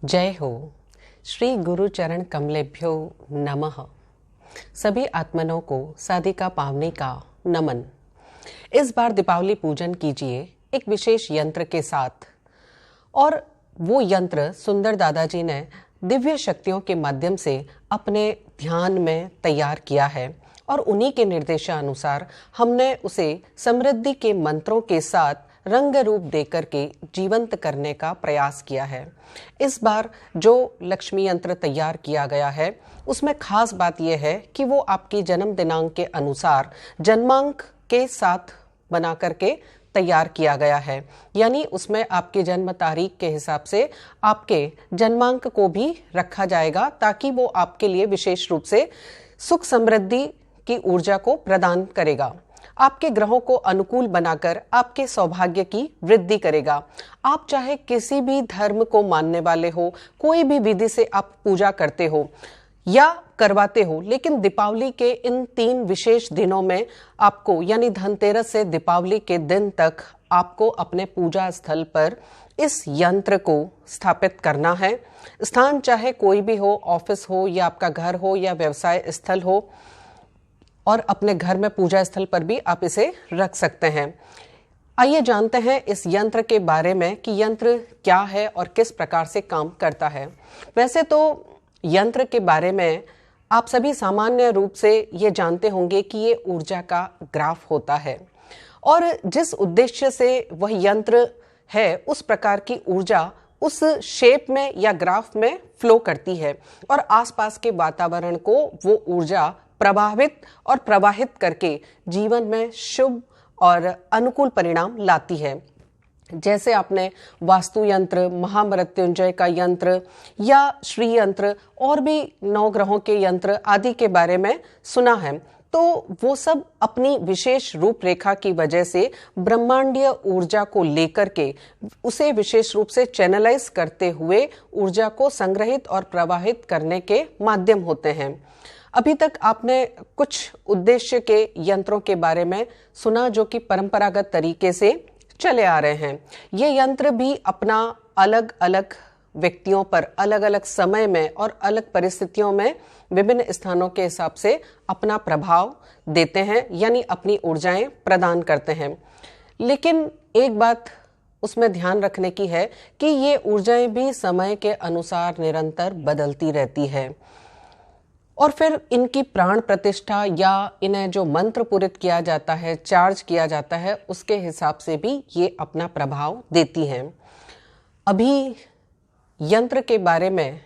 जय हो। श्री गुरु चरण कमलेभ्यो नमः। सभी आत्मनों को साधिका पावनी का नमन। इस बार दीपावली पूजन कीजिए एक विशेष यंत्र के साथ, और वो यंत्र सुंदर दादाजी ने दिव्य शक्तियों के माध्यम से अपने ध्यान में तैयार किया है, और उन्हीं के निर्देशानुसार हमने उसे समृद्धि के मंत्रों के साथ रंग रूप देकर के जीवंत करने का प्रयास किया है। इस बार जो लक्ष्मी यंत्र तैयार किया गया है उसमें खास बात यह है कि वो आपकी जन्म दिनांक के अनुसार जन्मांक के साथ बना करके तैयार किया गया है, यानी उसमें आपके जन्म तारीख के हिसाब से आपके जन्मांक को भी रखा जाएगा, ताकि वो आपके लिए विशेष रूप से सुख समृद्धि की ऊर्जा को प्रदान करेगा, आपके ग्रहों को अनुकूल बनाकर आपके सौभाग्य की वृद्धि करेगा। आप चाहे किसी भी धर्म को मानने वाले हो, कोई भी विधि से आप पूजा करते हो या करवाते हो, लेकिन दीपावली के इन 3 विशेष दिनों में आपको, यानी धनतेरस से दीपावली के दिन तक, आपको अपने पूजा स्थल पर इस यंत्र को स्थापित करना है। स्थान चाहे कोई भी हो, ऑफिस हो या आपका घर हो या व्यवसाय स्थल हो, और अपने घर में पूजा स्थल पर भी आप इसे रख सकते हैं। आइए जानते हैं इस यंत्र के बारे में कि यंत्र क्या है और किस प्रकार से काम करता है। वैसे तो यंत्र के बारे में आप सभी सामान्य रूप से ये जानते होंगे कि ये ऊर्जा का ग्राफ होता है, और जिस उद्देश्य से वह यंत्र है उस प्रकार की ऊर्जा उस शेप में या ग्राफ में फ्लो करती है, और आसपास के वातावरण को वो ऊर्जा प्रभावित और प्रवाहित करके जीवन में शुभ और अनुकूल परिणाम लाती है। जैसे आपने वास्तु यंत्र, महामृत्युंजय का यंत्र या श्री यंत्र और भी 9 ग्रहों के यंत्र आदि के बारे में सुना है, तो वो सब अपनी विशेष रूपरेखा की वजह से ब्रह्मांडीय ऊर्जा को लेकर के उसे विशेष रूप से चैनलाइज करते हुए ऊर्जा को संग्रहित और प्रवाहित करने के माध्यम होते हैं। अभी तक आपने कुछ उद्देश्य के यंत्रों के बारे में सुना जो कि परंपरागत तरीके से चले आ रहे हैं। ये यंत्र भी अपना अलग अलग व्यक्तियों पर अलग अलग समय में और अलग परिस्थितियों में विभिन्न स्थानों के हिसाब से अपना प्रभाव देते हैं, यानी अपनी ऊर्जाएं प्रदान करते हैं। लेकिन एक बात उसमें ध्यान रखने की है कि ये ऊर्जाएं भी समय के अनुसार निरंतर बदलती रहती है, और फिर इनकी प्राण प्रतिष्ठा या इन्हें जो मंत्र पूरित किया जाता है, चार्ज किया जाता है, उसके हिसाब से भी ये अपना प्रभाव देती हैं। अभी यंत्र के बारे में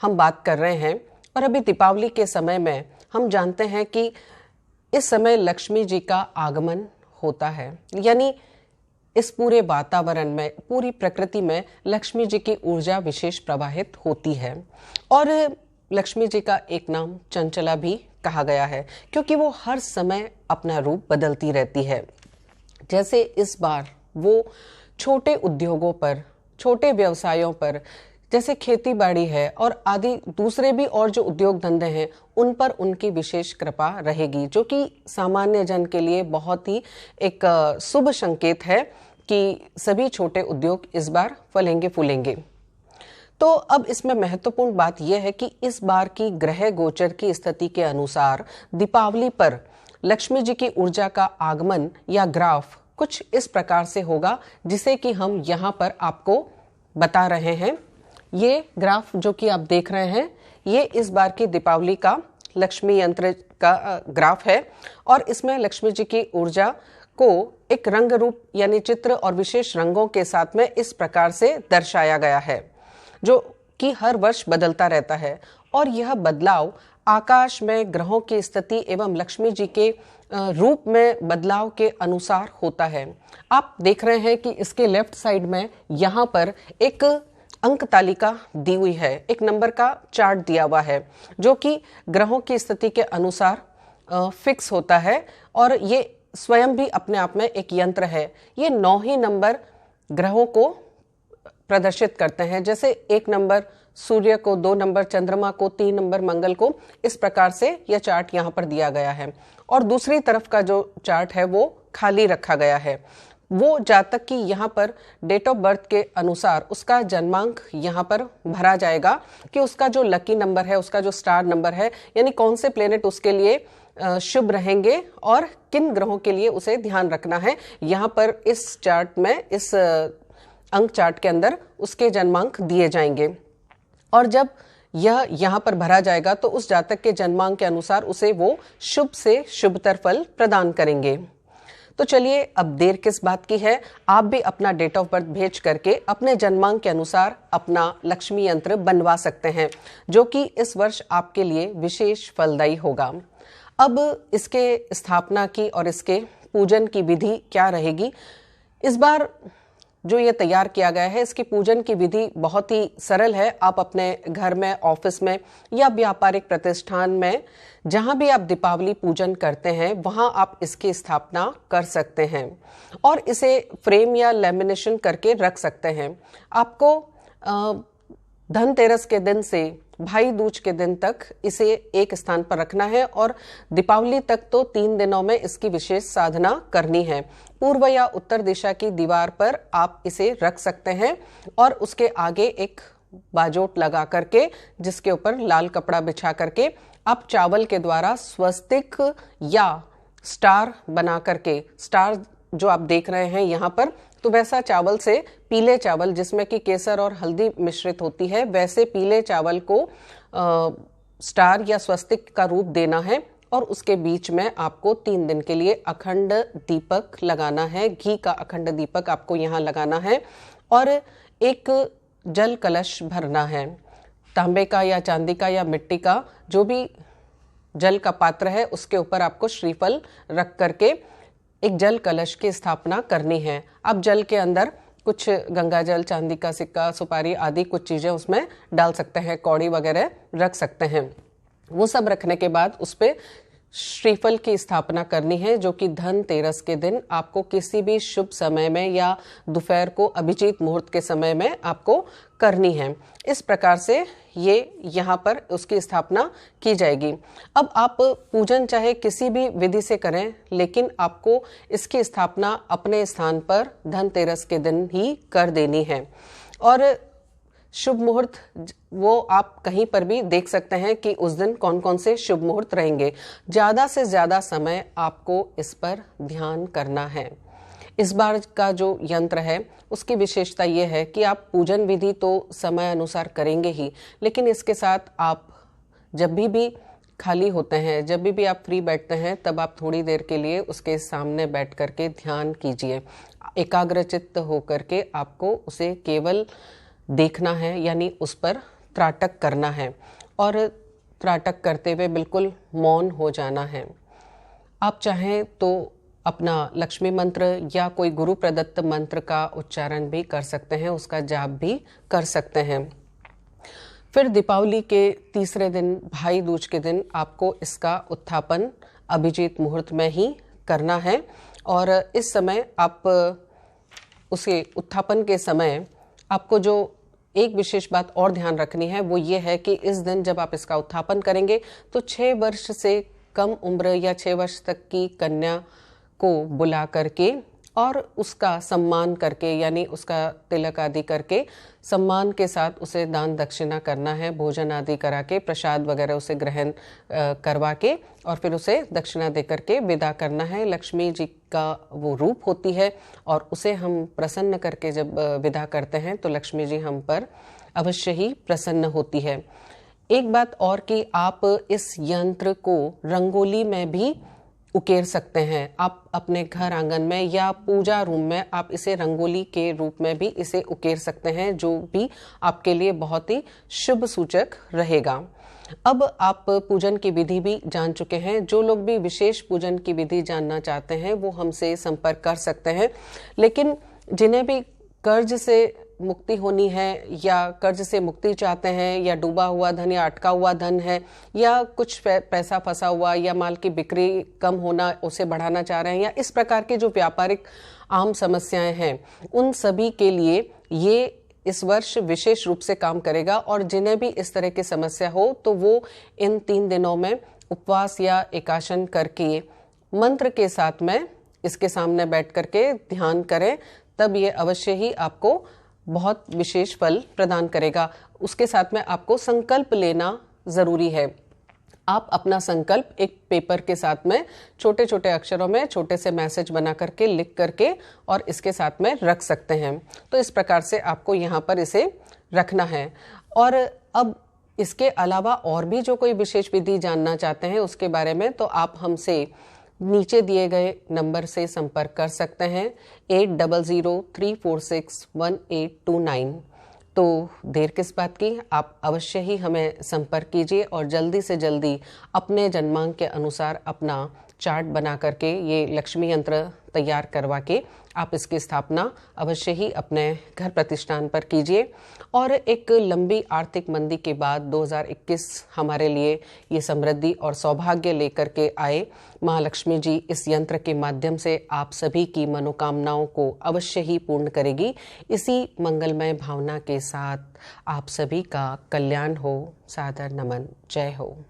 हम बात कर रहे हैं, और अभी दीपावली के समय में हम जानते हैं कि इस समय लक्ष्मी जी का आगमन होता है, यानी इस पूरे वातावरण में, पूरी प्रकृति में लक्ष्मी जी की ऊर्जा विशेष प्रवाहित होती है। और लक्ष्मी जी का एक नाम चंचला भी कहा गया है, क्योंकि वो हर समय अपना रूप बदलती रहती है। जैसे इस बार वो छोटे उद्योगों पर, छोटे व्यवसायों पर, जैसे खेती बाड़ी है और आदि दूसरे भी और जो उद्योग धंधे हैं, उन पर उनकी विशेष कृपा रहेगी, जो कि सामान्य जन के लिए बहुत ही एक शुभ संकेत है कि सभी छोटे उद्योग इस बार फलेंगे फूलेंगे। तो अब इसमें महत्वपूर्ण बात यह है कि इस बार की ग्रह गोचर की स्थिति के अनुसार दीपावली पर लक्ष्मी जी की ऊर्जा का आगमन या ग्राफ कुछ इस प्रकार से होगा, जिसे कि हम यहाँ पर आपको बता रहे हैं। ये ग्राफ जो कि आप देख रहे हैं, ये इस बार की दीपावली का लक्ष्मी यंत्र का ग्राफ है, और इसमें लक्ष्मी जी की ऊर्जा को एक रंग रूप यानी चित्र और विशेष रंगों के साथ में इस प्रकार से दर्शाया गया है, जो कि हर वर्ष बदलता रहता है। और यह बदलाव आकाश में ग्रहों की स्थिति एवं लक्ष्मी जी के रूप में बदलाव के अनुसार होता है। आप देख रहे हैं कि इसके लेफ्ट साइड में यहाँ पर एक अंक तालिका दी हुई है, एक नंबर का चार्ट दिया हुआ है, जो कि ग्रहों की स्थिति के अनुसार फिक्स होता है, और ये स्वयं भी अपने आप में एक यंत्र है। ये 9 ही नंबर ग्रहों को प्रदर्शित करते हैं, जैसे 1 नंबर सूर्य को, 2 नंबर चंद्रमा को, 3 नंबर मंगल को। इस प्रकार से यह चार्ट यहाँ पर दिया गया है, और दूसरी तरफ का जो चार्ट है वो खाली रखा गया है। वो जातक की यहाँ पर डेट ऑफ बर्थ के अनुसार उसका जन्मांक यहाँ पर भरा जाएगा कि उसका जो लकी नंबर है, उसका जो स्टार नंबर है, यानी कौन से प्लेनेट उसके लिए शुभ रहेंगे और किन ग्रहों के लिए उसे ध्यान रखना है। यहाँ पर इस चार्ट में, इस अंक चार्ट के अंदर उसके जन्मांक दिए जाएंगे और जब यह यहाँ पर भरा जाएगा तो उस जातक के जन्मांक के अनुसार उसे वो शुभ से शुभतर फल प्रदान करेंगे। तो चलिए, अब देर किस बात की है, आप भी अपना डेट ऑफ बर्थ भेज करके अपने जन्मांक के अनुसार अपना लक्ष्मी यंत्र बनवा सकते हैं, जो कि इस वर्ष आपके लिए विशेष फलदायी होगा। अब इसके स्थापना की और इसके पूजन की विधि क्या रहेगी। इस बार जो ये तैयार किया गया है, इसकी पूजन की विधि बहुत ही सरल है। आप अपने घर में, ऑफिस में या व्यापारिक प्रतिष्ठान में जहां भी आप दीपावली पूजन करते हैं, वहां आप इसकी स्थापना कर सकते हैं और इसे फ्रेम या लेमिनेशन करके रख सकते हैं। आपको धनतेरस के दिन से भाई दूज के दिन तक इसे एक स्थान पर रखना है और दीपावली तक तो 3 दिनों में इसकी विशेष साधना करनी है। पूर्व या उत्तर दिशा की दीवार पर आप इसे रख सकते हैं और उसके आगे एक बाजोट लगा करके, जिसके ऊपर लाल कपड़ा बिछा करके आप चावल के द्वारा स्वस्तिक या स्टार बना करके, स्टार जो आप देख रहे हैं यहाँ पर, तो वैसा चावल से, पीले चावल जिसमें कि केसर और हल्दी मिश्रित होती है, वैसे पीले चावल को स्टार या स्वस्तिक का रूप देना है और उसके बीच में आपको 3 दिन के लिए अखंड दीपक लगाना है। घी का अखंड दीपक आपको यहाँ लगाना है और एक जल कलश भरना है। तांबे का या चांदी का या मिट्टी का जो भी जल का पात्र है, उसके ऊपर आपको श्रीफल रख करके एक जल कलश की स्थापना करनी है। अब जल के अंदर कुछ गंगा जल, चांदी का सिक्का, सुपारी आदि कुछ चीजें उसमें डाल सकते हैं, कौड़ी वगैरह रख सकते हैं। वो सब रखने के बाद उस पे श्रीफल की स्थापना करनी है, जो कि धनतेरस के दिन आपको किसी भी शुभ समय में या दोपहर को अभिजीत मुहूर्त के समय में आपको करनी है। इस प्रकार से ये यहाँ पर उसकी स्थापना की जाएगी। अब आप पूजन चाहे किसी भी विधि से करें, लेकिन आपको इसकी स्थापना अपने स्थान पर धनतेरस के दिन ही कर देनी है। और शुभ मुहूर्त वो आप कहीं पर भी देख सकते हैं कि उस दिन कौन कौन से शुभ मुहूर्त रहेंगे। ज़्यादा से ज़्यादा समय आपको इस पर ध्यान करना है। इस बार का जो यंत्र है उसकी विशेषता ये है कि आप पूजन विधि तो समय अनुसार करेंगे ही, लेकिन इसके साथ आप जब भी खाली होते हैं, जब भी आप फ्री बैठते हैं, तब आप थोड़ी देर के लिए उसके सामने बैठ करके ध्यान कीजिए। एकाग्रचित्त होकर के आपको उसे केवल देखना है, यानी उस पर त्राटक करना है और त्राटक करते हुए बिल्कुल मौन हो जाना है। आप चाहें तो अपना लक्ष्मी मंत्र या कोई गुरु प्रदत्त मंत्र का उच्चारण भी कर सकते हैं, उसका जाप भी कर सकते हैं। फिर दीपावली के तीसरे दिन, भाई दूज के दिन, आपको इसका उत्थापन अभिजीत मुहूर्त में ही करना है और इस समय आप उसे उत्थापन के समय आपको जो एक विशेष बात और ध्यान रखनी है वो ये है कि इस दिन जब आप इसका उत्थापन करेंगे तो 6 वर्ष से कम उम्र या 6 वर्ष तक की कन्या को बुला करके और उसका सम्मान करके, यानी उसका तिलक आदि करके सम्मान के साथ उसे दान दक्षिणा करना है। भोजन आदि करा के, प्रसाद वगैरह उसे ग्रहण करवा के और फिर उसे दक्षिणा दे करके विदा करना है। लक्ष्मी जी का वो रूप होती है और उसे हम प्रसन्न करके जब विदा करते हैं तो लक्ष्मी जी हम पर अवश्य ही प्रसन्न होती है। एक बात और कि आप इस यंत्र को रंगोली में भी उकेर सकते हैं। आप अपने घर आंगन में या पूजा रूम में आप इसे रंगोली के रूप में भी इसे उकेर सकते हैं, जो भी आपके लिए बहुत ही शुभ सूचक रहेगा। अब आप पूजन की विधि भी जान चुके हैं। जो लोग भी विशेष पूजन की विधि जानना चाहते हैं वो हमसे संपर्क कर सकते हैं। लेकिन जिन्हें भी कर्ज से मुक्ति होनी है या कर्ज से मुक्ति चाहते हैं, या डूबा हुआ धन या अटका हुआ धन है, या कुछ पैसा फंसा हुआ, या माल की बिक्री कम होना, उसे बढ़ाना चाह रहे हैं, या इस प्रकार की जो व्यापारिक आम समस्याएं हैं, उन सभी के लिए ये इस वर्ष विशेष रूप से काम करेगा। और जिन्हें भी इस तरह की समस्या हो तो वो इन 3 दिनों में उपवास या एकाशन करके मंत्र के साथ में इसके सामने बैठ करके ध्यान करें, तब ये अवश्य ही आपको बहुत विशेष फल प्रदान करेगा। उसके साथ में आपको संकल्प लेना जरूरी है। आप अपना संकल्प एक पेपर के साथ में छोटे छोटे अक्षरों में छोटे से मैसेज बना करके लिख करके और इसके साथ में रख सकते हैं। तो इस प्रकार से आपको यहाँ पर इसे रखना है। और अब इसके अलावा और भी जो कोई विशेष विधि जानना चाहते हैं उसके बारे में, तो आप हमसे नीचे दिए गए नंबर से संपर्क कर सकते हैं 8003461829। तो देर किस बात की, आप अवश्य ही हमें संपर्क कीजिए और जल्दी से जल्दी अपने जन्मांक के अनुसार अपना चार्ट बना करके ये लक्ष्मी यंत्र तैयार करवा के आप इसकी स्थापना अवश्य ही अपने घर प्रतिष्ठान पर कीजिए। और एक लंबी आर्थिक मंदी के बाद 2021 हमारे लिए ये समृद्धि और सौभाग्य लेकर के आए। महालक्ष्मी जी इस यंत्र के माध्यम से आप सभी की मनोकामनाओं को अवश्य ही पूर्ण करेगी। इसी मंगलमय भावना के साथ आप सभी का कल्याण हो। सादर नमन। जय हो।